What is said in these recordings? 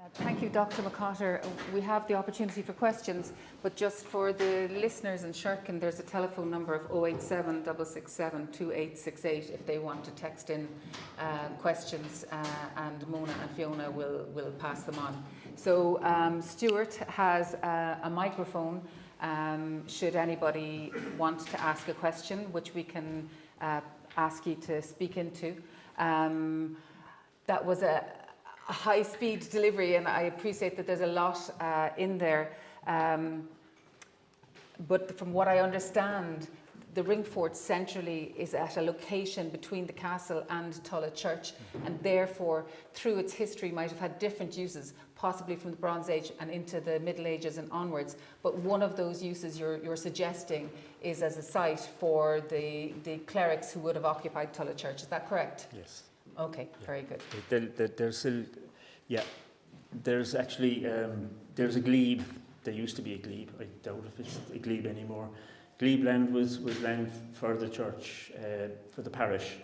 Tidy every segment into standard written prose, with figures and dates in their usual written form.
Thank you, Dr MacCotter. We have the opportunity for questions, but just for the listeners in Sherkin, there's a telephone number of 087 667 2868 if they want to text in questions, and Mona and Fiona will pass them on. So Stuart has a microphone should anybody want to ask a question, which we can ask you to speak into. That was a high-speed delivery, and I appreciate that there's a lot in there. But from what I understand, the Ringfort centrally is at a location between the castle and Tullagh Church, and therefore, through its history, might have had different uses, possibly from the Bronze Age and into the Middle Ages and onwards. But one of those uses you're suggesting is as a site for the clerics who would have occupied Tullagh Church. Is that correct? Yes. Okay, yeah. Very good. There's still, yeah, there's actually, there's a glebe. There used to be a glebe. I doubt if it's a glebe anymore. Glebe land was land for the church, for the parish,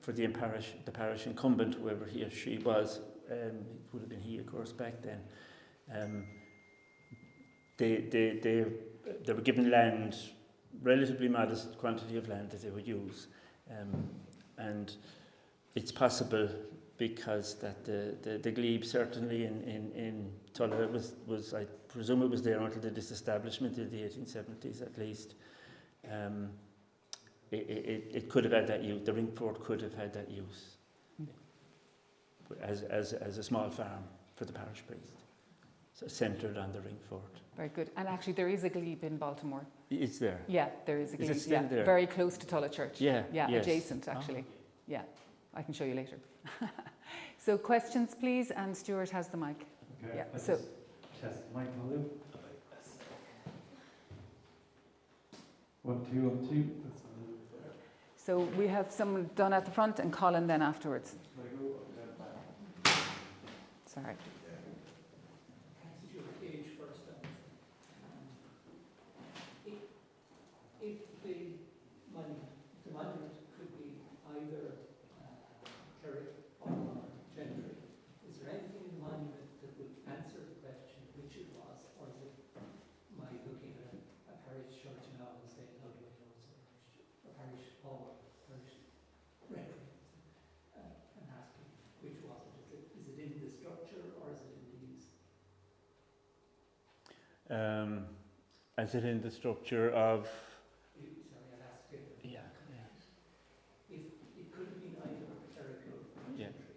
for the parish incumbent, whoever he or she was. It would have been he, of course, back then. They were given land, relatively modest quantity of land that they would use, and it's possible because that the glebe certainly in Tullagh was I presume it was there until the disestablishment in the 1870s at least. It could have had that use. The Ringfort could have had that use as a small farm for the parish priest, so centred on the Ringfort. Very good. And actually, there is a glebe in Baltimore. It's there. Yeah, there is a glebe. Is it still there? Very close to Tullagh Church. Yeah. Yeah, yes. adjacent actually. Oh. Yeah, I can show you later. So questions, please, and Stuart has the mic. Okay. Yeah. So test the mic volume. 1 2 1 2. That's so we have someone done at the front and Colin then afterwards. Sorry. If the monument could be either cleric or gentry, is there anything in the monument that would answer the question which it was, or is it my looking at a parish church now and saying, how do I know it's a parish hall, parish rectory, and asking which was it? Is it in the structure or is it in the use? As it in the structure of. Sorry, I'll ask it. Yeah. If it could have been either clerical or gentry,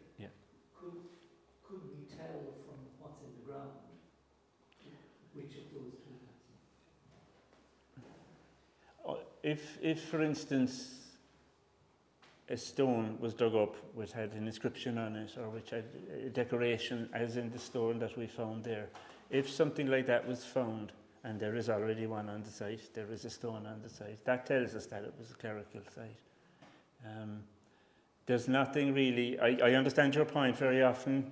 could we tell from what's in the ground which of those two? If for instance a stone was dug up which had an inscription on it, or which had a decoration as in the stone that we found there, if something like that was found, and there is already one on the site, there is a stone on the site, that tells us that it was a clerical site. There's nothing really, I understand your point. Very often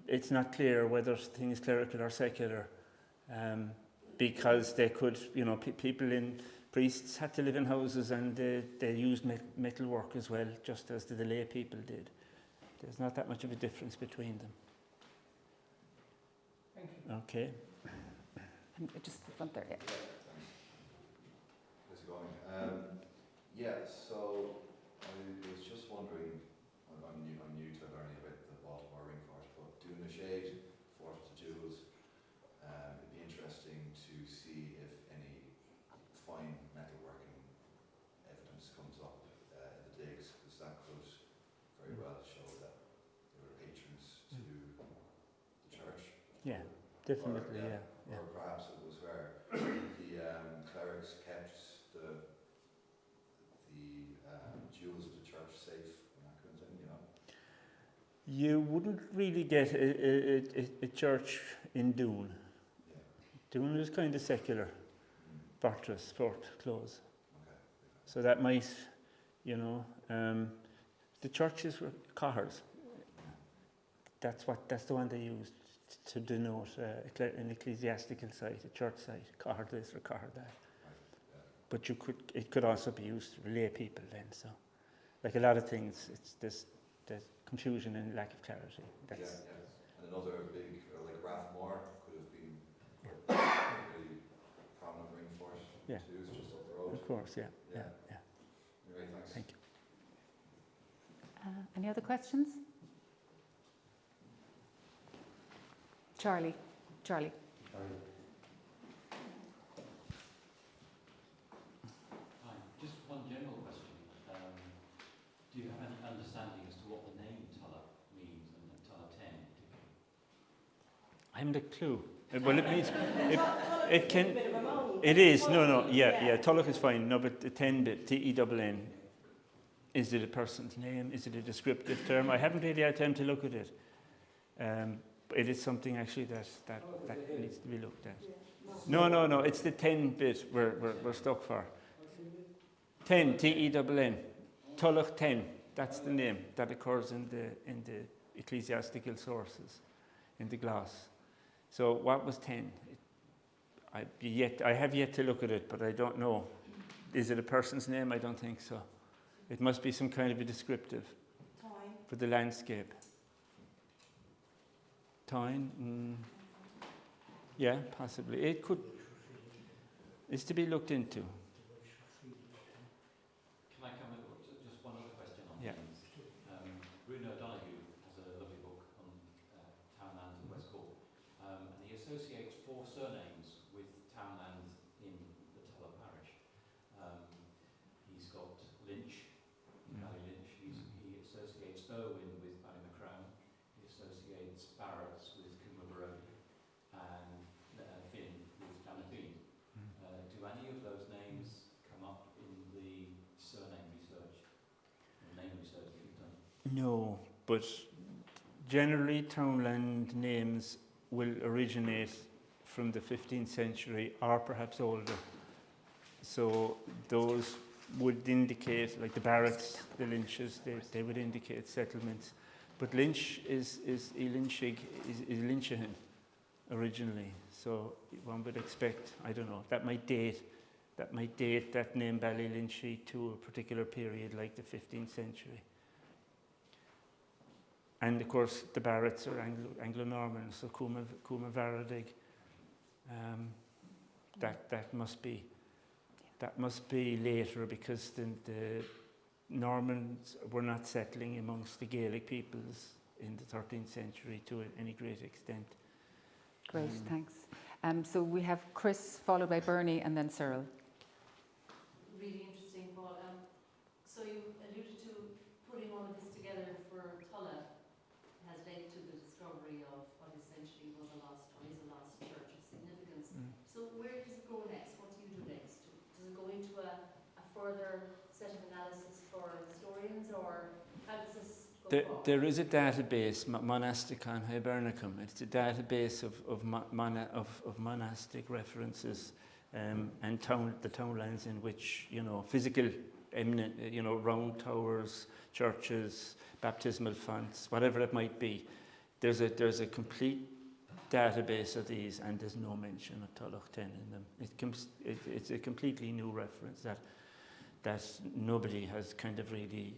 it's not clear whether a thing is clerical or secular, because they could, priests had to live in houses, and they used metal work as well, just as the lay people did. There's not that much of a difference between them. Thank you. Okay. Just the front there, yeah. How's it going? So I was just wondering, I'm new to learning about the Baltimore Ringfort, but doing a shade for the jewels, it'd be interesting to see if any fine metalworking evidence comes up in the digs, because that could very well show that they were patrons to the church. Yeah, definitely, yeah. Or perhaps it was where the clerics kept the jewels of the church safe and that kind of thing, You wouldn't really get a church in Doon. Yeah. Doon was kind of secular, fortress, fort, close. Okay. So that might, the churches were cahers. That's the one they used to denote an ecclesiastical site, a church site, cahar this or cahar that. But it could also be used to lay people then. So, like a lot of things, there's confusion and lack of clarity. And another big, like Rathmore could have been a really prominent Ringfort Yeah. too, it's just up the road. Of course, yeah. Anyway, thanks. Thank you. Any other questions? Charlie. Sorry. Hi, just one general question. Do you have any understanding as to what the name Tullagh means and Tullagh 10 particularly? I haven't a clue. Well, it means it can. It is no. Yeah. Tullagh is fine. No, but the 10 bit T-E-N-N. Is it a person's name? Is it a descriptive term? I haven't really had time to look at it. But it is something actually that needs to be looked at. No. It's the 10 bit we're stuck for. 10 T-E-N-N. Tullagh 10. That's the name that occurs in the ecclesiastical sources, in the gloss. So what was 10? I have yet to look at it, but I don't know. Is it a person's name? I don't think so. It must be some kind of a descriptive for the landscape. Tyne? Yeah, possibly. It could. It's to be looked into. Can I come with just one other question on Yeah. names? Bruno Donoghue has a lovely book on townlands in West Cork, and he associates 4 surnames with townlands in the Tullagh parish. He's got Lynch, Ballylynch. He associates Irwin with Ballymacrown. He associates Barretts with Coomabarody, and Finn with Danafeen. Do any of those names come up in the surname research, or name research that you've done? No, but generally townland names will originate from the 15th century or perhaps older. So those would indicate, like the Barretts, the Lynches, they would indicate settlements. But Lynch is Lynchahan originally. So one would expect, I don't know, that might date that name Ballylinchy to a particular period like the 15th century. And of course the Barretts are Anglo-Norman, so Cuma Varadig. That must be later, because the Normans were not settling amongst the Gaelic peoples in the 13th century to any great extent. Great, thanks. So we have Chris, followed by Bernie, and then Cyril. Really interesting, Paul. So you alluded to putting all of this together for Tullagh has led to the discovery of what essentially was a lost, or is a lost church of significance. So where does it go next? What do you do next? Does it go into a further set of analysis for historians, or how does this go forward? There is a database, Monasticon Hibernicum. It's a database of monastic references and the townlands in which, physical, eminent, round towers, churches, baptismal fonts, whatever it might be. There's a complete database of these, and there's no mention of Tullagh 10 in them. It's a completely new reference that nobody has kind of really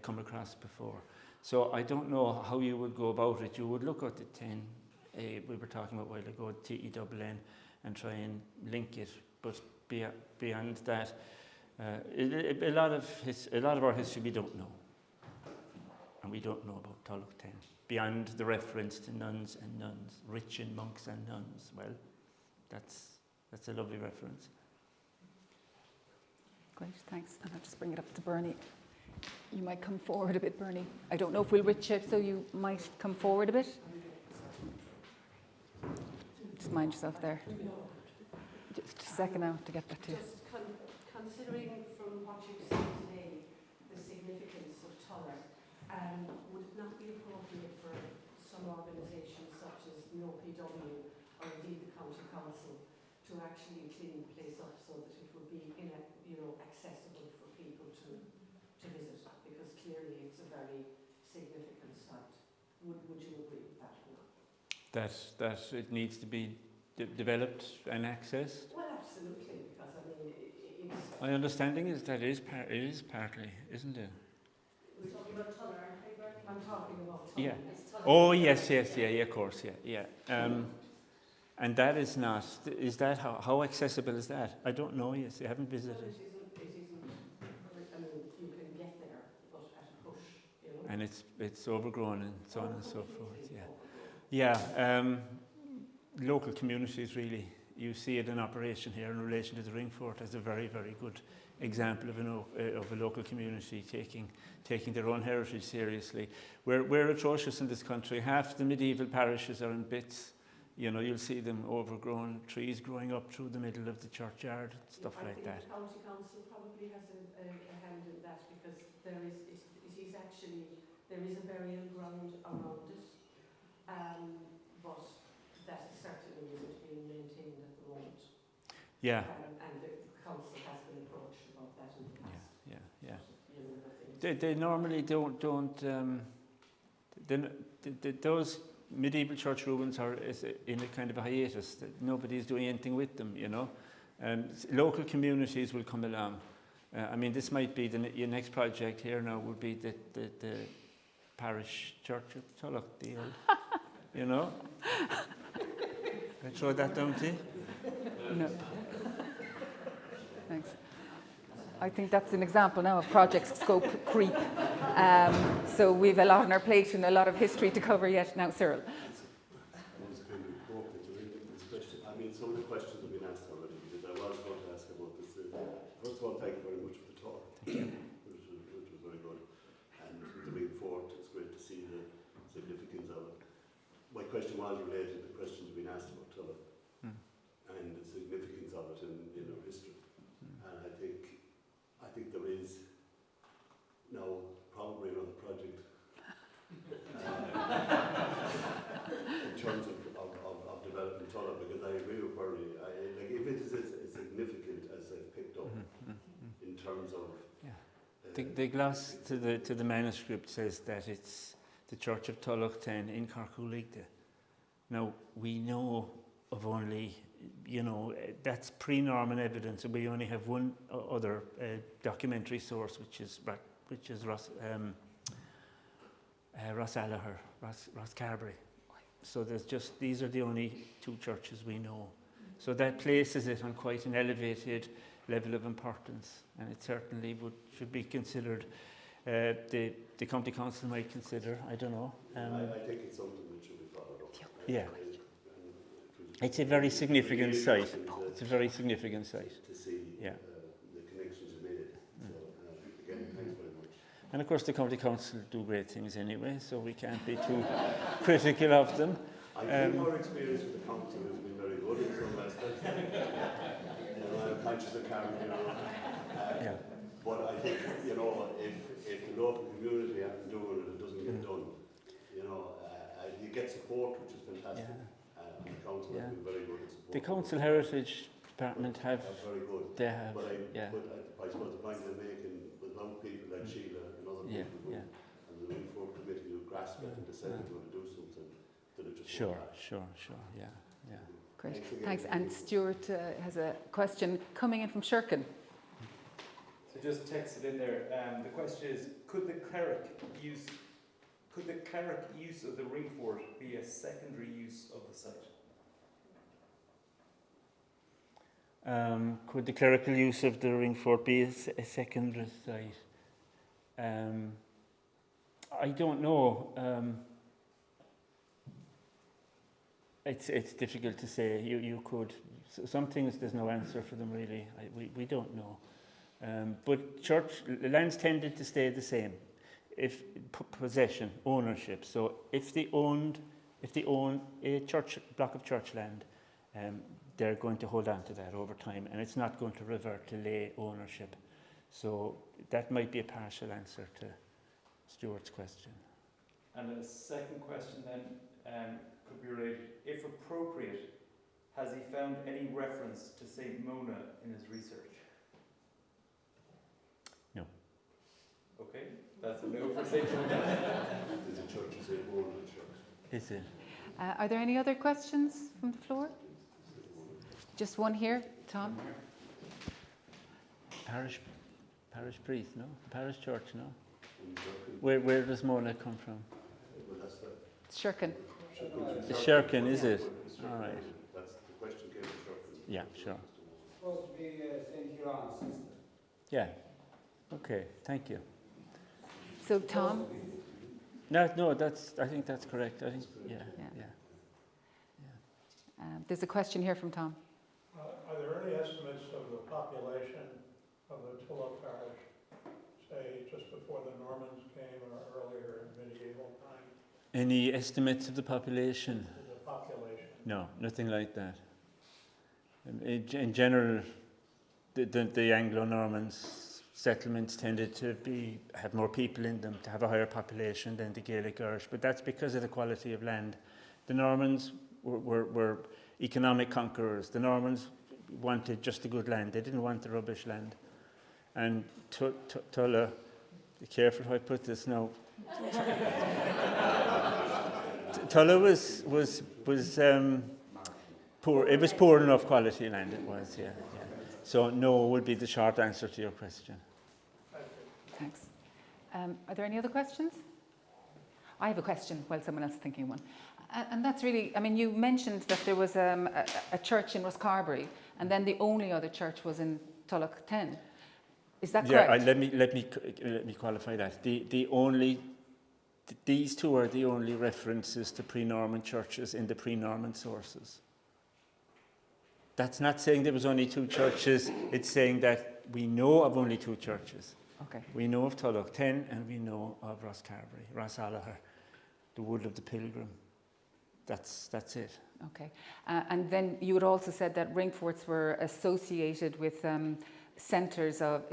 come across before. So I don't know how you would go about it. You would look at the 10, we were talking about a while ago, T-E-N-N, and try and link it. But beyond that, a lot of our history we don't know. And we don't know about Tullagh 10. Beyond the reference to nuns and nuns, rich and monks and nuns. Well, that's a lovely reference. Great, thanks. And I'll just bring it up to Bernie. You might come forward a bit, Bernie. I don't know if we'll reach it, so you might come forward a bit. Just mind yourself there. Just a second now to get that to you. Just considering from what you've said today, the significance of Tullagh, would it not be appropriate for some organisations such as the OPW or indeed the County Council to actually clean the place up so that it would be accessible for people to visit? Because clearly it's a very significant site. Would you agree with that or not? That it needs to be developed and accessed? Well, absolutely, because I mean, it's... My understanding is that it is partly, isn't it? We're talking about Tullagh, aren't we, Bernie? I'm talking about Yeah. Tullagh. It's Tullagh. Oh, yes, of course, yeah. And that is not, is that, how accessible is that? I don't know, yes, I haven't Well, visited. it isn't, I mean, you can get there, but at a push, you know. And it's overgrown and so on and so forth, yeah. Yeah, local communities really, you see it in operation here in relation to the Ringfort as a very, very good example of a local community taking their own heritage seriously. We're atrocious in this country. Half the medieval parishes are in bits. You know, you'll see them overgrown, trees growing up through the middle of the churchyard, stuff like that. I think the county council probably has a hand in that, because there is a burial ground around it, but that certainly isn't being maintained at the moment. Yeah. And the council has been approached about that in the past. Yeah. You know, I think They normally don't those medieval church ruins are in a kind of a hiatus. That nobody's doing anything with them, you know. Local communities will come along. I mean, this might be your next project here now would be the parish church of Tullagh, the old, you know. I throw that down to you? No. Thanks. I think that's an example now of project scope creep. So we've a lot on our plate and a lot of history to cover yet. Now, Cyril. It's kind of appropriate to read this question. I mean, some of the questions have been asked already, because I was going to ask about this. First of all, thank you very much for the talk, which was very good. And the Ringfort, it's great to see the significance of it. My question was related to the questions being asked about Tullagh and the significance of it in our history. And I think there is now probably another project in terms of developing Tullagh, because I agree with Bernie. Like, if it is as significant as I've picked up in terms of The gloss to the manuscript says that it's the Church of Tullagh 10 in Cork. Now, we know of only, you know, that's pre-Norman evidence, and we only have one other documentary source, which is Ross Carberry. So these are the only two churches we know. So that places it on quite an elevated level of importance, and it certainly should be considered. The county council might consider. I don't know. I think it's something that should be followed up. Yeah. It's a very significant site. It's a very significant site. To see Yeah. The connections you made. So, again, thanks very much. And of course the county council do great things anyway, so we can't be too critical of them. I think our experience with the council has been very good in some aspects. I'm conscious of Karen, you know. But I think, you know, if the local community hasn't doing it, it doesn't get done. You know, you get support, which is fantastic. The council has been very good at support. The council heritage department have. Very good. They have. But I suppose the point I'm making, without people like Sheila and other people and the Ringfort committee who grasp it and decide they're going to do something, that it just Sure. Yeah. Great. Thanks. And Stuart has a question coming in from Shirkin. So just text it in there. The question is, could the cleric use of the Ringfort be a secondary use of the site? Could the clerical use of the Ringfort be a secondary site? I don't know. It's difficult to say. You could. Some things there's no answer for them really. We don't know. But church lands tended to stay the same. If possession, ownership. So if they own a church block of church land, they're going to hold on to that over time, and it's not going to revert to lay ownership. So that might be a partial answer to Stuart's question. And a second question then could be related. If appropriate, has he found any reference to St. Mona in his research? No. Okay, that's a no for St. Mona. There's a church in St. Mona church. Is it? Are there any other questions from the floor? Just one here, Tom. Parish priest, no? Parish church, no? Where does Mona come from? Well, that's the Shirkin. The Shirkin, is it? All right. That's the question came from Shirkin. Yeah, sure. Supposed to be St. Kieran's sister. Yeah. Okay, thank you. So Tom? No, I think that's correct. I think, yeah. There's a question here from Tom. Are there any estimates of the population of the Tullagh parish, say just before the Normans came or earlier in medieval times? Any estimates of the population? The population? No, nothing like that. In general, the Anglo-Normans settlements tended to have more people in them, to have a higher population than the Gaelic Irish, but that's because of the quality of land. The Normans were economic conquerors. The Normans wanted just the good land. They didn't want the rubbish land. And Tullagh, be careful how I put this now. Tullagh was poor. It was poor enough quality land. It was, yeah. So no would be the short answer to your question. Thanks. Are there any other questions? I have a question while someone else is thinking of one. And that's really, I mean, you mentioned that there was a church in Roscarbery, and then the only other church was in Tullagh 10. Is that correct? Yeah, let me qualify that. These two are the only references to pre-Norman churches in the pre-Norman sources. That's not saying there was only two churches. It's saying that we know of only two churches. Okay. We know of Tullagh 10 and we know of Roscarbery, Rosalagher, the Wood of the Pilgrim. That's it. Okay. And then you had also said that Ringforts were associated with centres of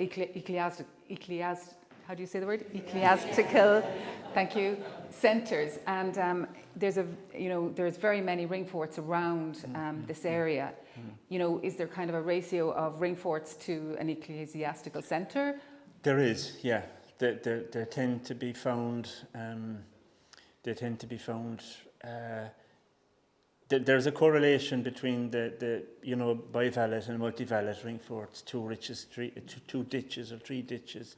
how do you say the word? Ecclesiastical, thank you, centres. And there's very many Ringforts around this area. You know, is there kind of a ratio of Ringforts to an ecclesiastical centre? There is, yeah. There tend to be found. There's a correlation between the bivalent and multivalent Ringforts, two ditches or three ditches.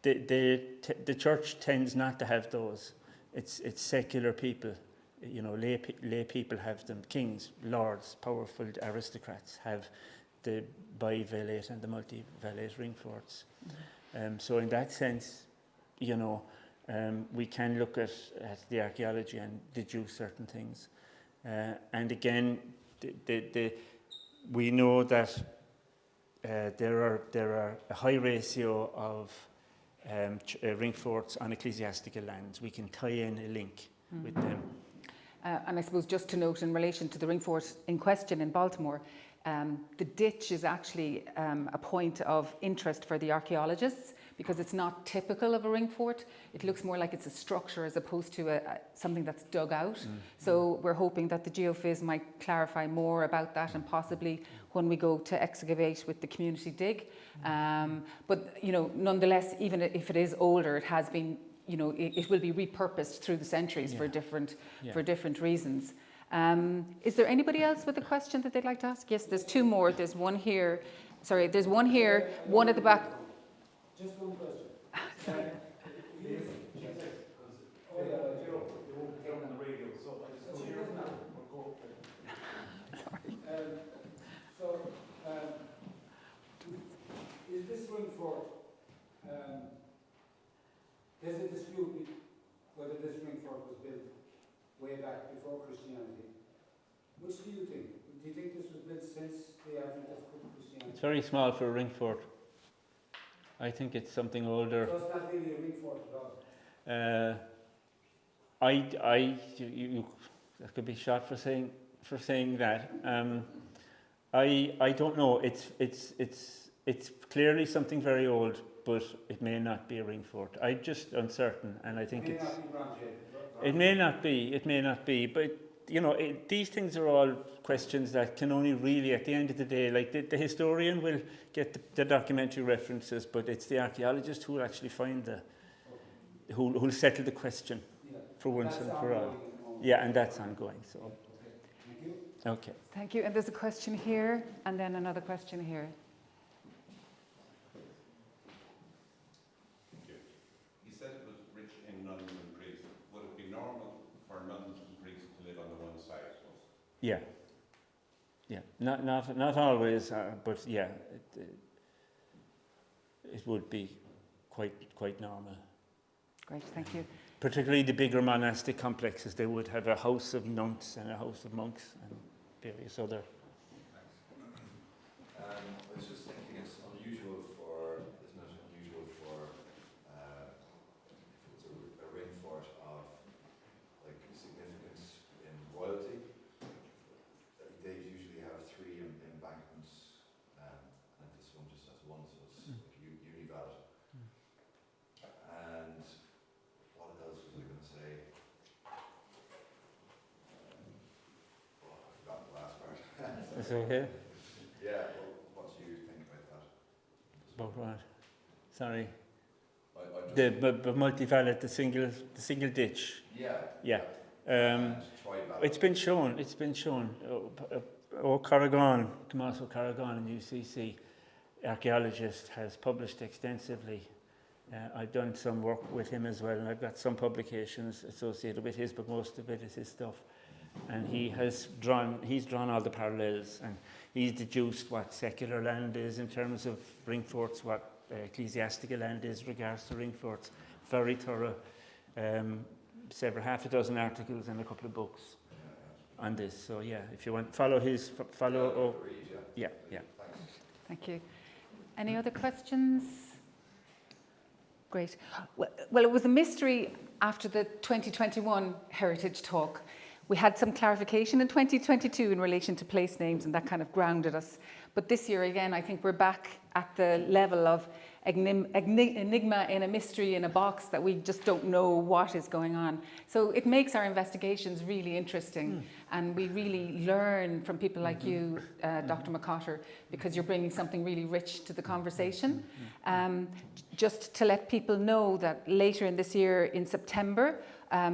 The church tends not to have those. It's secular people, lay people have them. Kings, lords, powerful aristocrats have the bivalent and the multivalent Ringforts. So in that sense, we can look at the archaeology and deduce certain things. And again, we know that there are a high ratio of Ringforts on ecclesiastical lands. We can tie in a link with them. And I suppose just to note in relation to the Ringfort in question in Baltimore, the ditch is actually a point of interest for the archaeologists because it's not typical of a Ringfort. It looks more like it's a structure as opposed to something that's dug out. So we're hoping that the geophys might clarify more about that, and possibly when we go to excavate with the community dig. But nonetheless, even if it is older, it has been, it will be repurposed through the centuries for different reasons. Is there anybody else with a question that they'd like to ask? Yes, there's two more. There's one here. Sorry, there's one here, one at the back. Just one question. Sorry. Is this Ringfort, there's a dispute whether this Ringfort was built way back before Christianity. Which do you think? Do you think this was built since the advent of Christianity? It's very small for a Ringfort. I think it's something older. So it's not really a Ringfort at all? That could be shot for saying that. I don't know. It's clearly something very old, but it may not be a Ringfort. I'm just uncertain, and I think it may not be. But these things are all questions that can only really, at the end of the day, like the historian will get the documentary references, but it's the archaeologist who will actually find who'll settle the question for once and for all. Yeah, and that's ongoing. So. Thank you. Okay. Thank you. And there's a question here, and then another question here. You said Yeah. Yeah. Not always, but yeah, it would be quite normal. Great, thank you. Particularly the bigger monastic complexes, they would have a house of nuns and a house of monks and various other. I was just thinking it's unusual for, isn't it unusual for if it's a ring fort of like significance in royalty, they usually have 3 embankments, and this one just has 1, so it's like univalid. And what else was I going to say? Oh, I forgot the last part. Is that okay? Yeah, well, what do you think about that? About what? Sorry. I The just, multivalent, the single ditch. yeah. Yeah. And tri-valent. It's been shown. O'Carrigan, Tomás O'Carrigan in UCC, archaeologist, has published extensively. I've done some work with him as well, and I've got some publications associated with his, but most of it is his stuff. And he's drawn all the parallels, and he's deduced what secular land is in terms of ring forts, what ecclesiastical land is regards to ring forts. Very thorough. Half a dozen articles and a couple of books on this. So yeah, if you want, follow. Yeah. Thank you. Any other questions? Great. Well, it was a mystery after the 2021 Heritage Talk. We had some clarification in 2022 in relation to place names, and that kind of grounded us. But this year, again, I think we're back at the level of enigma in a mystery in a box that we just don't know what is going on. So it makes our investigations really interesting, and we really learn from people like you, Dr. MacCotter, because you're bringing something really rich to the conversation. Just to let people know that later in this year, in September,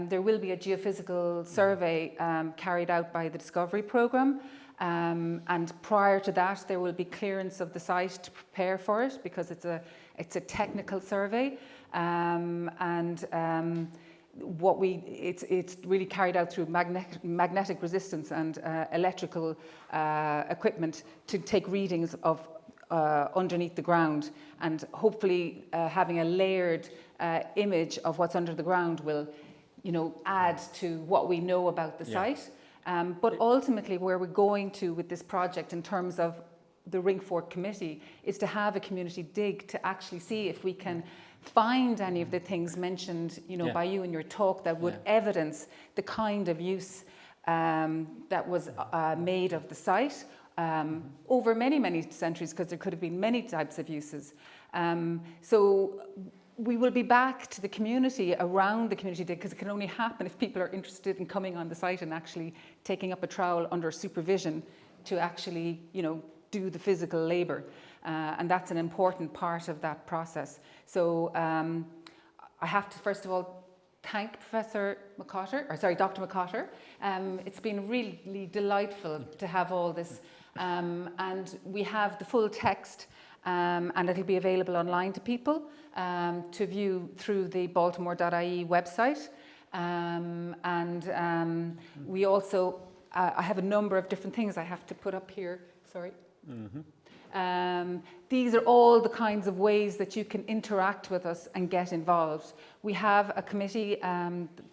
there will be a geophysical survey carried out by the Discovery Programme. And prior to that, there will be clearance of the site to prepare for it, because it's a technical survey, it's really carried out through magnetic resistance and electrical equipment to take readings of underneath the ground, and hopefully having a layered image of what's under the ground will, add to what we know about the site. But ultimately, where we're going to with this project in terms of the Ringfort Committee is to have a community dig to actually see if we can find any of the things mentioned, by you in your talk that would evidence the kind of use that was made of the site over many, many centuries, because there could have been many types of uses. So we will be back to the community around the community dig, because it can only happen if people are interested in coming on the site and actually taking up a trowel under supervision to actually, do the physical labour. And that's an important part of that process. So I have to first of all thank Dr. MacCotter. It's been really delightful to have all this. And we have the full text, and it'll be available online to people to view through the baltimore.ie website. We also, I have a number of different things I have to put up here. Sorry. These are all the kinds of ways that you can interact with us and get involved. We have a committee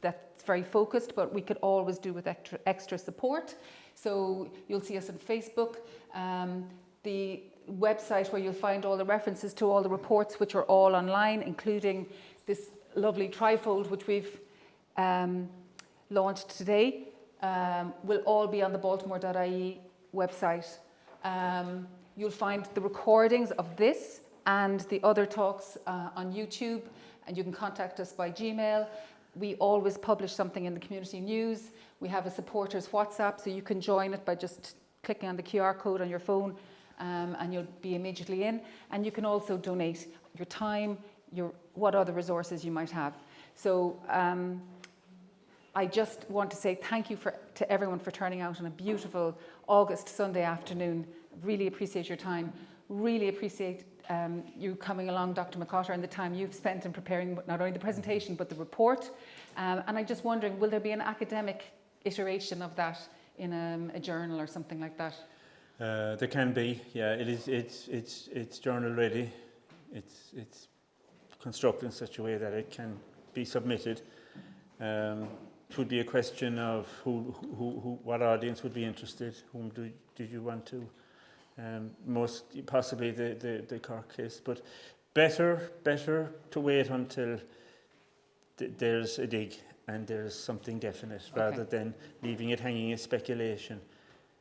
that's very focused, but we could always do with extra support. So you'll see us on Facebook, the website where you'll find all the references to all the reports, which are all online, including this lovely trifold which we've launched today, will all be on the baltimore.ie website. You'll find the recordings of this and the other talks on YouTube, and you can contact us by Gmail. We always publish something in the community news. We have a supporters WhatsApp, so you can join it by just clicking on the QR code on your phone, and you'll be immediately in. And you can also donate your time, what other resources you might have. So I just want to say thank you to everyone for turning out on a beautiful August Sunday afternoon. Really appreciate your time. Really appreciate you coming along, Dr. MacCotter, and the time you've spent in preparing not only the presentation but the report. And I'm just wondering, will there be an academic iteration of that in a journal or something like that? There can be, yeah. It's journal ready. It's constructed in such a way that it can be submitted. It would be a question of what audience would be interested. Whom did you want to? Most possibly the Cork case, but better to wait until there's a dig and there's something definite, rather than leaving it hanging as speculation.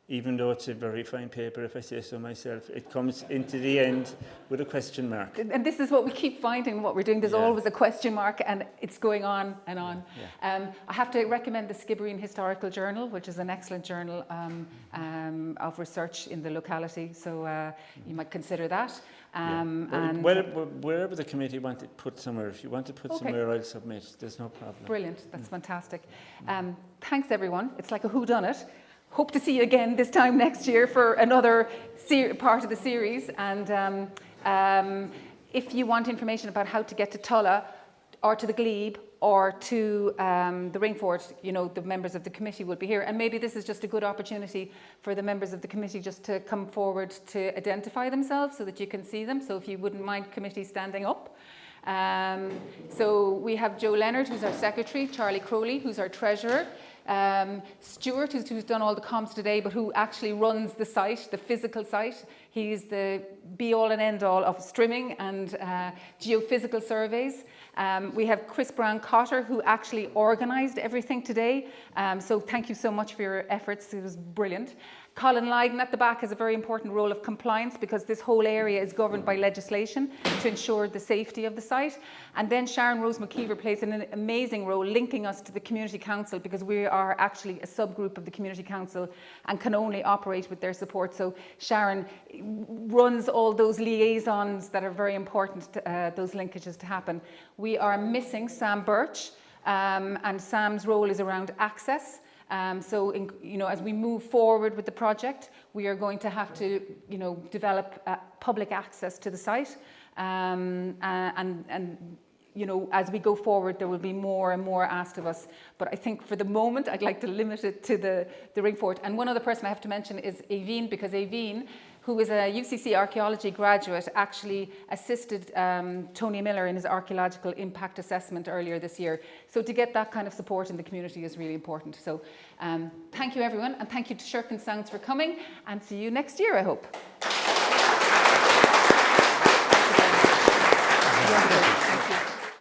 Even though it's a very fine paper, if I say so myself, it comes into the end with a question mark. And this is what we keep finding, what we're doing. There's always a question mark, and it's going on and on. I have to recommend the Skibbereen Historical Journal, which is an excellent journal of research in the locality. So you might consider that. And wherever the committee want it put somewhere, if you want to put somewhere, I'll submit. There's no problem. Brilliant. That's fantastic. Thanks, everyone. It's like a whodunit. Hope to see you again this time next year for another part of the series. And if you want information about how to get to Tullagh or to the Glebe or to the Ringfort, you know, the members of the committee will be here. And maybe this is just a good opportunity for the members of the committee just to come forward to identify themselves so that you can see them. So if you wouldn't mind committee standing up. So we have Joe Leonard, who's our secretary, Charlie Crowley, who's our treasurer, Stuart, who's done all the comms today, but who actually runs the site, the physical site. He's the be-all and end-all of streaming and geophysical surveys. We have Chris Brown-Cotter, who actually organised everything today. So thank you so much for your efforts. It was brilliant. Colin Lydon at the back has a very important role of compliance because this whole area is governed by legislation to ensure the safety of the site. And then Sharon Rose McKeever plays an amazing role linking us to the Community Council, because we are actually a subgroup of the Community Council and can only operate with their support. So Sharon runs all those liaisons that are very important, those linkages to happen. We are missing Sam Birch, and Sam's role is around access. As we move forward with the project, we are going to have to, develop public access to the site. As we go forward, there will be more and more asked of us. But I think for the moment, I'd like to limit it to the Ringfort. And one other person I have to mention is Aveen, because Aveen, who is a UCC archaeology graduate, actually assisted Tony Miller in his archaeological impact assessment earlier this year. So to get that kind of support in the community is really important. So thank you, everyone, and thank you to Shirkin Sounds for coming, and see you next year, I hope.